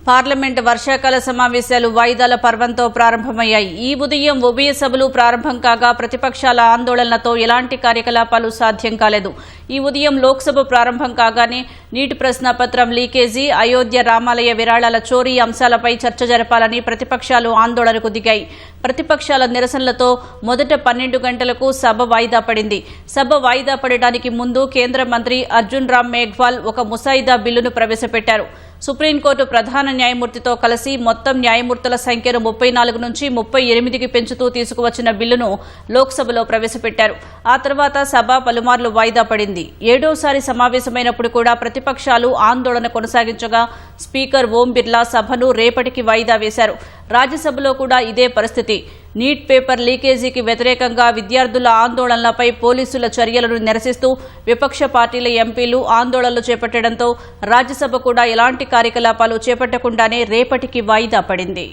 Parliament వర్షాకాల సమావేశాలు వాయిదాల పర్వంతో ప్రారంభమయ్యాయి. ఈ ఉదయం ఉభయ సభలు ప్రారంభం కాగా ప్రతిపక్షాల ఆందోళనలతో ఎలాంటి కార్యకలాపాలు సాధ్యం కాలేదు. ఈ ఉదయం లోక్సభ ప్రారంభం కాగానే నీటి ప్రశ్నాపత్రం లీకేజీ, అయోధ్య రామాలయ విరాళాల చోరీ అంశాలపై చర్చ జరపాలని ప్రతిపక్షాలు ఆందోళనకు దిగాయి. ప్రతిపక్షాల నిరసనలతో మొదట 12 గంటలకు సభ వాయిదా పడింది. సభ వాయిదా పడడానికి ముందు కేంద్ర మంత్రి అర్జున్ రామ్ మేఘ్వాల్ ఒక ముసాయిదా బిల్లును ప్రవేశపెట్టారు. సుప్రీంకోర్టు ప్రధాన న్యాయమూర్తితో కలిసి మొత్తం న్యాయమూర్తుల సంఖ్యను 34 నుంచి 38కి పెంచుతూ తీసుకువచ్చిన బిల్లును లోక్సభలో ప్రవేశపెట్టారు. ఆ తర్వాత సభ పలుమార్లు వాయిదా పడింది. 7వసారి సమావేశమైనప్పుడు కూడా ప్రతిపక్షాలు ఆందోళన కొనసాగించగా స్పీకర్ ఓం బిర్లా సభను రేపటికి వాయిదా వేశారు. రాజ్యసభలో కూడా ఇదే పరిస్థితి. నీట్ పేపర్ లీకేజీకి వ్యతిరేకంగా విద్యార్థుల ఆందోళనలపై పోలీసుల చర్యలను నిరసిస్తూ విపక్ష పార్టీల ఎంపీలు ఆందోళనలు చేపట్టడంతో రాజ్యసభ కూడా ఎలాంటి కార్యకలాపాలు చేపట్టకుండానే రేపటికి వాయిదా పడింది.